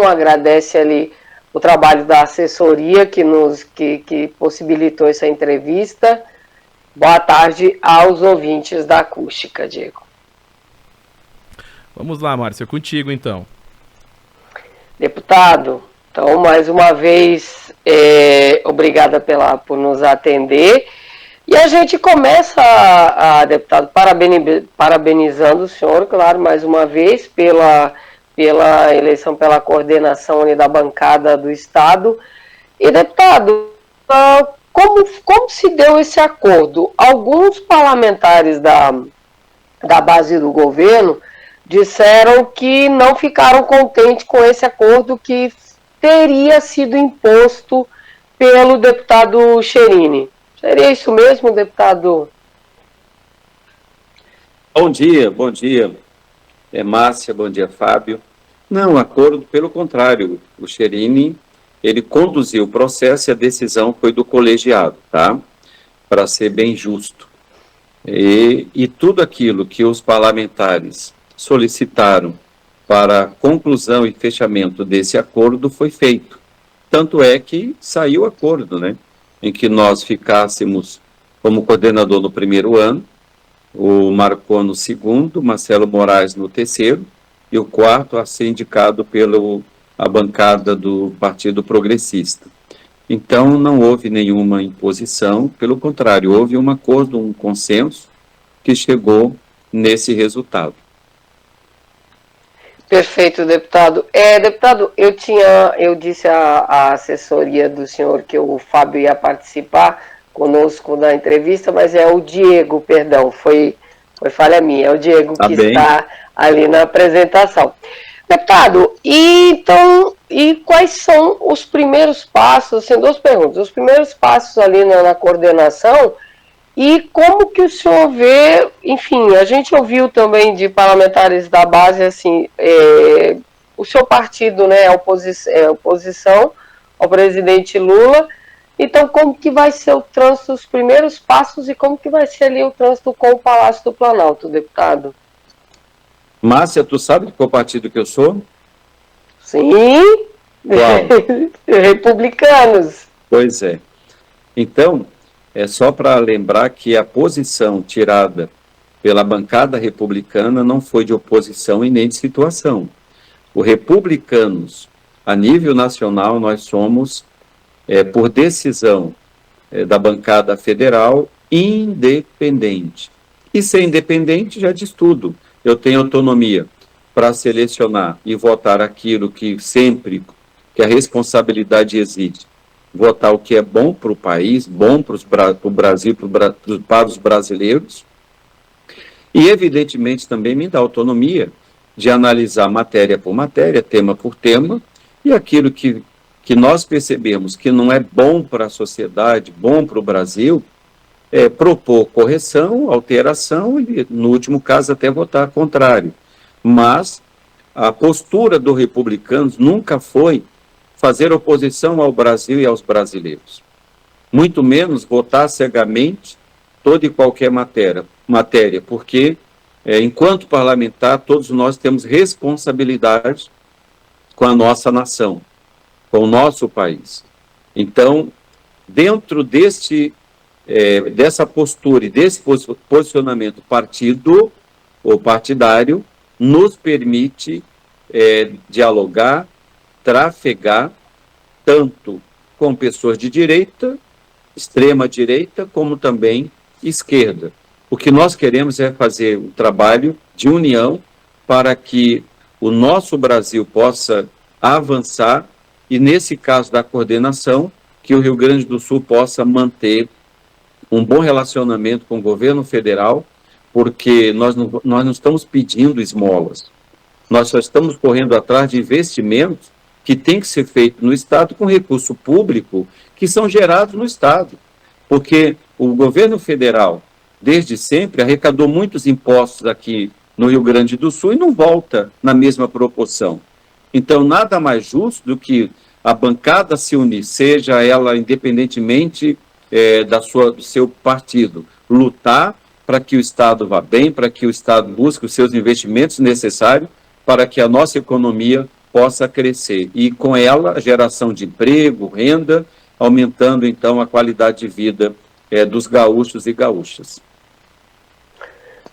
participação, agradece ali o trabalho da assessoria que possibilitou essa entrevista. Boa tarde aos ouvintes da Acústica, Diego. Vamos lá, Márcia, contigo então. Deputado, então mais uma vez, obrigada por nos atender. E a gente começa, deputado, parabenizando o senhor, claro, mais uma vez, pela eleição, pela coordenação ali da bancada do Estado. E, deputado, como se deu esse acordo? Alguns parlamentares da base do governo disseram que não ficaram contentes com esse acordo que teria sido imposto pelo deputado Cherini. Seria isso mesmo, deputado? Bom dia, Márcia, bom dia, Fábio. Não, acordo, pelo contrário, o Cherini, ele conduziu o processo e a decisão foi do colegiado, tá? Para ser bem justo. E tudo aquilo que os parlamentares solicitaram para conclusão e fechamento desse acordo foi feito. Tanto é que saiu o acordo, né? Em que nós ficássemos como coordenador no primeiro ano, o Marcon no segundo, Marcelo Moraes no terceiro, e o quarto a ser indicado pela bancada do Partido Progressista. Então, não houve nenhuma imposição, pelo contrário, houve um acordo, um consenso, que chegou nesse resultado. Perfeito, deputado. Deputado, eu disse à assessoria do senhor que o Fábio ia participar conosco da entrevista, mas é o Diego, perdão, foi falha minha, é o Diego que está ali na apresentação. Deputado, e quais são os primeiros passos, assim, duas perguntas, os primeiros passos ali na coordenação e como que o senhor vê, enfim, a gente ouviu também de parlamentares da base, assim, o seu partido, né, é oposição ao presidente Lula, então como que vai ser o trânsito, os primeiros passos e como que vai ser ali o trânsito com o Palácio do Planalto, deputado? Márcia, tu sabe de qual partido que eu sou? Sim, Qual? Republicanos. Pois é. Então, é só para lembrar que a posição tirada pela bancada republicana não foi de oposição e nem de situação. O Republicanos, a nível nacional, nós somos, por decisão da bancada federal, independente. E ser independente já diz tudo. Eu tenho autonomia para selecionar e votar aquilo que a responsabilidade exige. Votar o que é bom para o país, bom para o Brasil, para os brasileiros. E, evidentemente, também me dá autonomia de analisar matéria por matéria, tema por tema, e aquilo que nós percebemos que não é bom para a sociedade, bom para o Brasil, propor correção, alteração e, no último caso, até votar contrário. Mas a postura do Republicanos nunca foi fazer oposição ao Brasil e aos brasileiros. Muito menos votar cegamente toda e qualquer matéria, porque, enquanto parlamentar, todos nós temos responsabilidade com a nossa nação, com o nosso país. Então, dentro dessa postura e desse posicionamento partidário, nos permite dialogar, trafegar, tanto com pessoas de direita, extrema direita, como também esquerda. O que nós queremos é fazer um trabalho de união para que o nosso Brasil possa avançar e, nesse caso da coordenação, que o Rio Grande do Sul possa manter um bom relacionamento com o governo federal, porque nós não estamos pedindo esmolas. Nós só estamos correndo atrás de investimentos que tem que ser feito no Estado com recurso público que são gerados no Estado. Porque o governo federal, desde sempre, arrecadou muitos impostos aqui no Rio Grande do Sul e não volta na mesma proporção. Então, nada mais justo do que a bancada se unir, seja ela independentemente do seu partido, lutar para que o Estado vá bem, para que o Estado busque os seus investimentos necessários para que a nossa economia possa crescer. E com ela, a geração de emprego, renda, aumentando então a qualidade de vida dos gaúchos e gaúchas.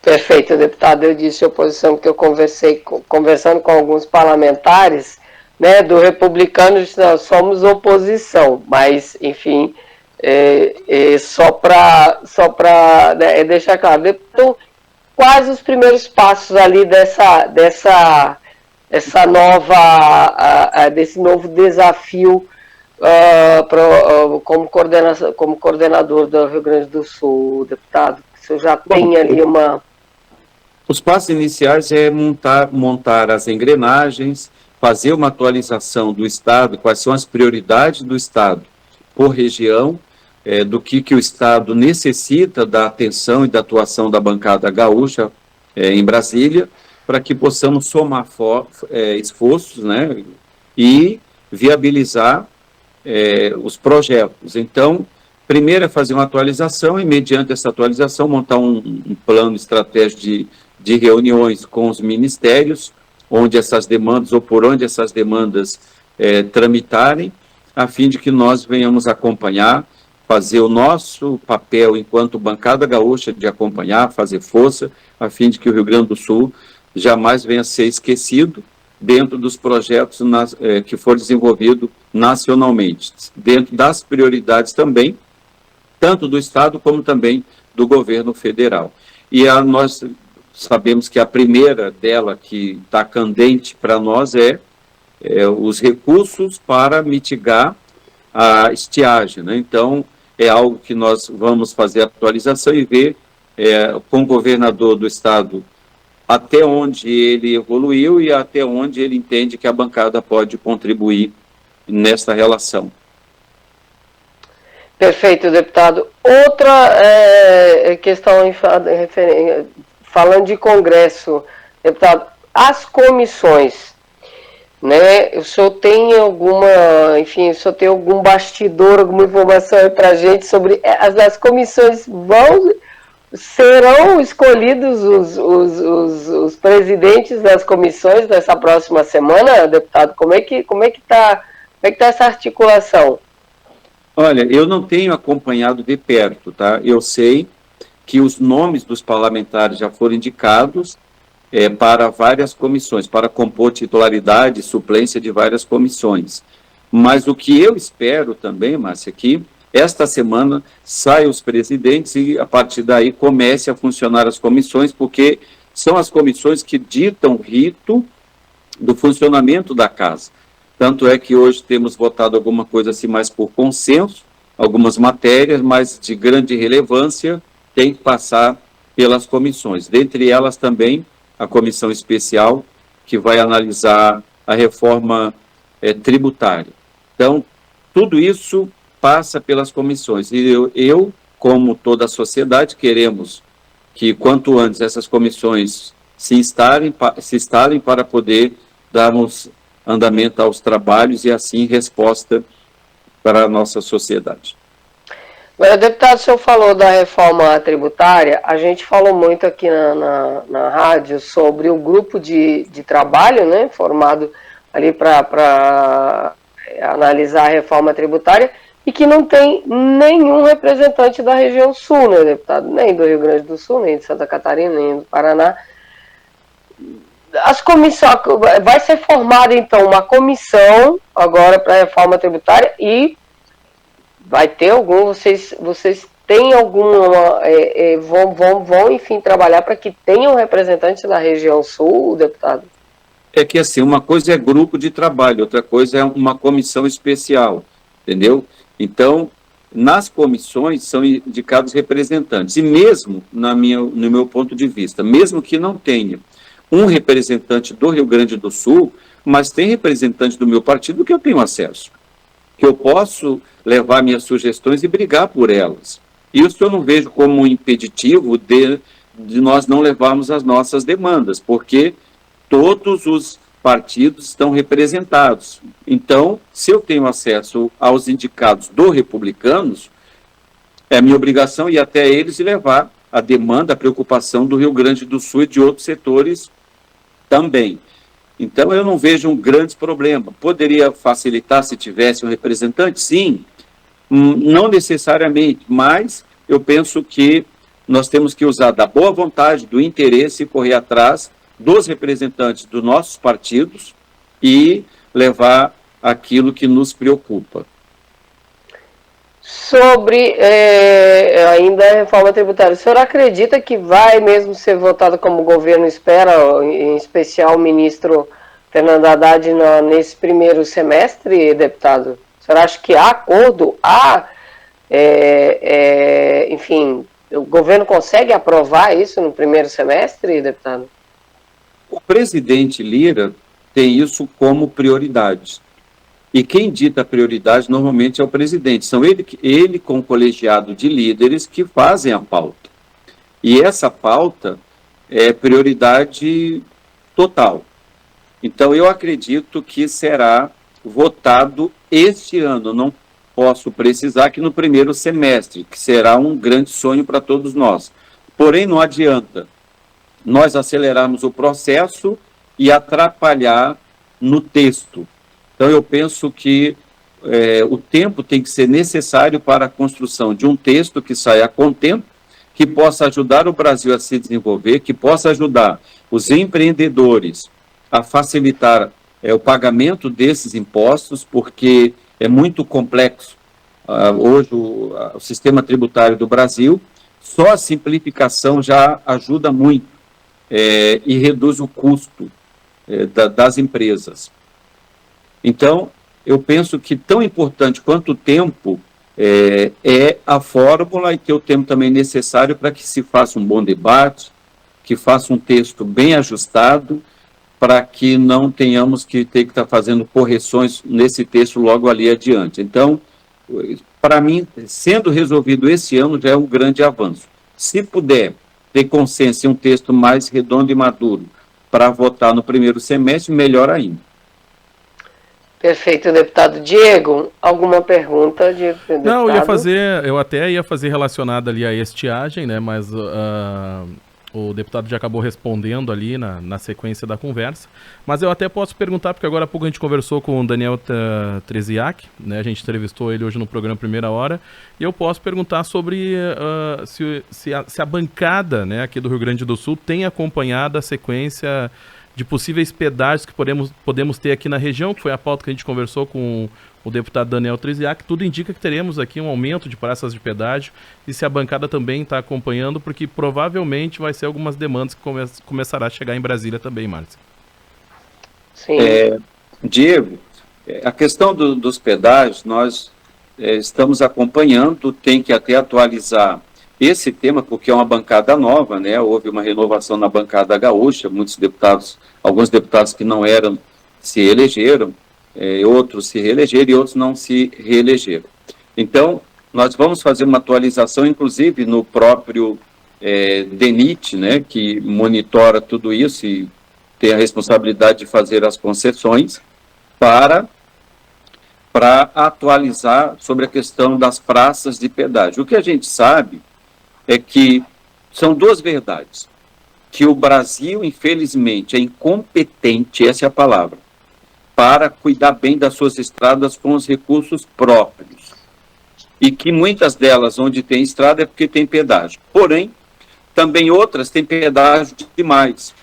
Perfeito, deputado. Eu disse a oposição que eu conversando com alguns parlamentares, né, do republicano, disse, nós somos oposição, mas, enfim, só para né, deixar claro. Então, quais os primeiros passos ali desse novo desafio como coordenador do Rio Grande do Sul, deputado? O senhor já tem ali uma... Os passos iniciais é montar as engrenagens, fazer uma atualização do Estado, quais são as prioridades do Estado por região, do que o Estado necessita da atenção e da atuação da bancada gaúcha em Brasília, para que possamos somar esforços, né, e viabilizar os projetos. Então, primeiro é fazer uma atualização e, mediante essa atualização, montar um plano estratégico de reuniões com os ministérios, onde essas demandas, ou por onde essas demandas tramitarem, a fim de que nós venhamos acompanhar, fazer o nosso papel enquanto bancada gaúcha de acompanhar, fazer força, a fim de que o Rio Grande do Sul jamais venha a ser esquecido dentro dos projetos que for desenvolvido nacionalmente, dentro das prioridades também, tanto do Estado como também do governo federal. E nós sabemos que a primeira dela que está candente para nós é os recursos para mitigar a estiagem, né? Então, é algo que nós vamos fazer atualização e ver com o governador do Estado até onde ele evoluiu e até onde ele entende que a bancada pode contribuir nesta relação. Perfeito, deputado. Outra questão, falando de Congresso, deputado, as comissões, né? O senhor tem o senhor tem algum bastidor, alguma informação para a gente sobre as comissões serão escolhidos os presidentes das comissões nessa próxima semana, deputado? Como é que tá essa articulação? Olha, eu não tenho acompanhado de perto, tá? Eu sei que os nomes dos parlamentares já foram indicados para várias comissões, para compor titularidade e suplência de várias comissões. Mas o que eu espero também, Márcia, que esta semana saiam os presidentes e, a partir daí, comece a funcionar as comissões, porque são as comissões que ditam o rito do funcionamento da casa. Tanto é que hoje temos votado alguma coisa assim mais por consenso, algumas matérias, mas de grande relevância, tem que passar pelas comissões. Dentre elas também a comissão especial, que vai analisar a reforma tributária. Então, tudo isso passa pelas comissões. E eu, como toda a sociedade, queremos que, quanto antes, essas comissões se instalem para poder darmos andamento aos trabalhos e, assim, resposta para a nossa sociedade. Agora, deputado, o senhor falou da reforma tributária. A gente falou muito aqui na rádio sobre o grupo de trabalho, né, formado ali para analisar a reforma tributária, e que não tem nenhum representante da região sul, né, deputado? Nem do Rio Grande do Sul, nem de Santa Catarina, nem do Paraná. As comissões, vai ser formada, então, uma comissão agora para a reforma tributária e vai ter vocês têm alguma, vão, enfim, trabalhar para que tenham representantes da região sul, deputado? É que, assim, uma coisa é grupo de trabalho, outra coisa é uma comissão especial, entendeu? Então, nas comissões são indicados representantes, e mesmo, no meu ponto de vista, mesmo que não tenha um representante do Rio Grande do Sul, mas tem representante do meu partido que eu tenho acesso, que eu posso levar minhas sugestões e brigar por elas. Isso eu não vejo como um impeditivo de nós não levarmos as nossas demandas, porque todos os partidos estão representados. Então, se eu tenho acesso aos indicados do Republicanos, é minha obrigação ir até eles e levar a demanda, a preocupação do Rio Grande do Sul e de outros setores também. Então, eu não vejo um grande problema. Poderia facilitar se tivesse um representante? Sim, não necessariamente, mas eu penso que nós temos que usar da boa vontade, do interesse e correr atrás dos representantes dos nossos partidos e levar aquilo que nos preocupa. Sobre ainda a reforma tributária, o senhor acredita que vai mesmo ser votada como o governo espera, em especial o ministro Fernando Haddad, nesse primeiro semestre, deputado? O senhor acha que há acordo? Enfim, o governo consegue aprovar isso no primeiro semestre, deputado? O presidente Lira tem isso como prioridade. E quem dita a prioridade normalmente é o presidente. São ele com o colegiado de líderes que fazem a pauta. E essa pauta é prioridade total. Então, eu acredito que será votado este ano. Não posso precisar que no primeiro semestre, que será um grande sonho para todos nós. Porém, não adianta nós acelerarmos o processo e atrapalhar no texto. Então, eu penso que o tempo tem que ser necessário para a construção de um texto que saia com tempo, que possa ajudar o Brasil a se desenvolver, que possa ajudar os empreendedores a facilitar o pagamento desses impostos, porque é muito complexo hoje o sistema tributário do Brasil. Só a simplificação já ajuda muito e reduz o custo das empresas. Então, eu penso que tão importante quanto o tempo é a fórmula e ter o tempo também necessário para que se faça um bom debate, que faça um texto bem ajustado, para que não tenhamos que ter que estar fazendo correções nesse texto logo ali adiante. Então, para mim, sendo resolvido esse ano, já é um grande avanço. Se puder ter consenso em um texto mais redondo e maduro para votar no primeiro semestre, melhor ainda. Perfeito, deputado. Diego, alguma pergunta, Diego? Não, eu até ia fazer relacionada ali à estiagem, né, mas o deputado já acabou respondendo ali na sequência da conversa, mas eu até posso perguntar, porque agora há pouco a gente conversou com o Daniel Treziak, né, a gente entrevistou ele hoje no programa Primeira Hora, e eu posso perguntar sobre se a bancada, né, aqui do Rio Grande do Sul tem acompanhado a sequência de possíveis pedágios que podemos ter aqui na região, que foi a pauta que a gente conversou com o deputado Daniel Treziak. Tudo indica que teremos aqui um aumento de praças de pedágio, e se a bancada também está acompanhando, porque provavelmente vai ser algumas demandas que começará a chegar em Brasília também, Márcia. Sim. Diego, a questão dos pedágios, nós estamos acompanhando, tem que até atualizar esse tema, porque é uma bancada nova, né? Houve uma renovação na bancada gaúcha, muitos deputados, alguns deputados que não eram, se elegeram, outros se reelegeram e outros não se reelegeram. Então, nós vamos fazer uma atualização, inclusive no próprio DENIT, né, que monitora tudo isso e tem a responsabilidade de fazer as concessões para atualizar sobre a questão das praças de pedágio. O que a gente sabe é que são duas verdades, que o Brasil, infelizmente, é incompetente, essa é a palavra, para cuidar bem das suas estradas com os recursos próprios, e que muitas delas, onde tem estrada, é porque tem pedágio. Porém, também outras têm pedágio demais.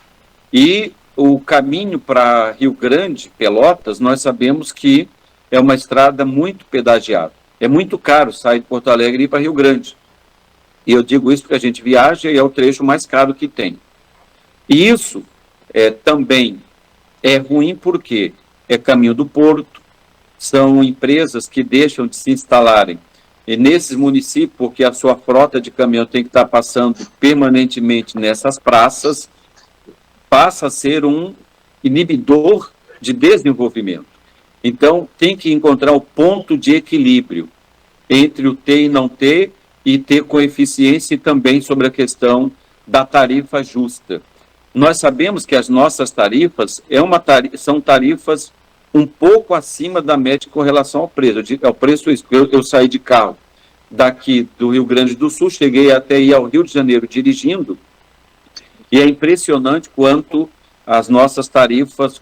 E o caminho para Rio Grande, Pelotas, nós sabemos que é uma estrada muito pedagiada. É muito caro sair de Porto Alegre e ir para Rio Grande. E eu digo isso porque a gente viaja e é o trecho mais caro que tem. E isso também é ruim porque é caminho do porto, são empresas que deixam de se instalarem e nesses municípios, porque a sua frota de caminhão tem que estar passando permanentemente nessas praças, passa a ser um inibidor de desenvolvimento. Então, tem que encontrar o ponto de equilíbrio entre o ter e não ter, e ter com eficiência, e também sobre a questão da tarifa justa. Nós sabemos que as nossas tarifas são tarifas um pouco acima da média com relação ao preço. Eu saí de carro daqui do Rio Grande do Sul, cheguei até ir ao Rio de Janeiro dirigindo, e é impressionante quanto as nossas tarifas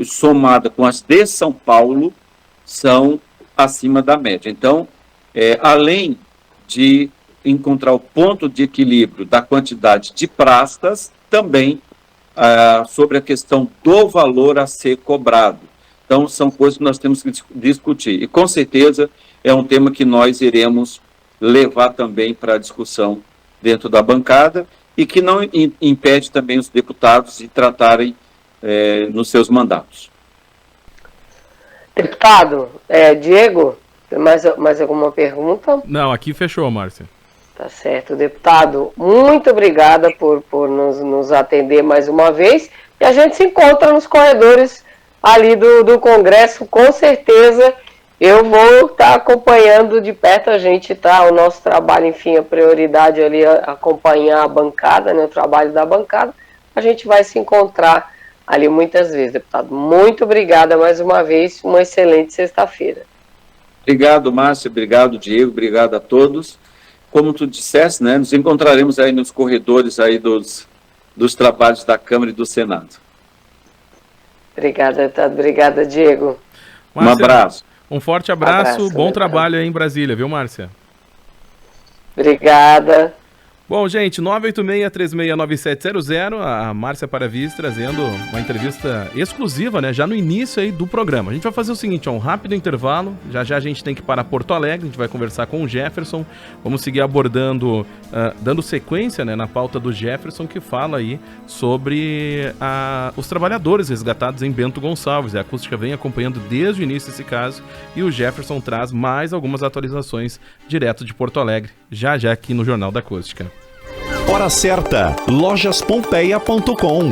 somada com as de São Paulo, são acima da média. Então, além de encontrar o ponto de equilíbrio da quantidade de praças, também sobre a questão do valor a ser cobrado. Então, são coisas que nós temos que discutir. E, com certeza, é um tema que nós iremos levar também para a discussão dentro da bancada e que não impede também os deputados de tratarem nos seus mandatos. Deputado, Diego, tem mais alguma pergunta? Não, aqui fechou, Márcia. Tá certo, deputado. Muito obrigada por nos atender mais uma vez. E a gente se encontra nos corredores ali do Congresso, com certeza. Eu vou estar acompanhando de perto o nosso trabalho, enfim, a prioridade ali é acompanhar a bancada, né, o trabalho da bancada. A gente vai se encontrar ali muitas vezes, deputado. Muito obrigada mais uma vez, uma excelente sexta-feira. Obrigado, Márcia, obrigado, Diego, obrigado a todos. Como tu disseste, né, nos encontraremos aí nos corredores aí dos trabalhos da Câmara e do Senado. Obrigada, deputado. Obrigada, Diego. Márcia, um abraço. Um forte abraço, bom trabalho aí em Brasília, viu, Márcia? Obrigada. Bom, gente, 986-369700, a Márcia Paravis trazendo uma entrevista exclusiva, né, já no início aí do programa. A gente vai fazer o seguinte, um rápido intervalo, já a gente tem que ir para Porto Alegre, a gente vai conversar com o Jefferson, vamos seguir abordando, dando sequência, né, na pauta do Jefferson, que fala aí sobre os trabalhadores resgatados em Bento Gonçalves. A Acústica vem acompanhando desde o início desse caso e o Jefferson traz mais algumas atualizações direto de Porto Alegre, já aqui no Jornal da Acústica. Hora certa, lojaspompeia.com.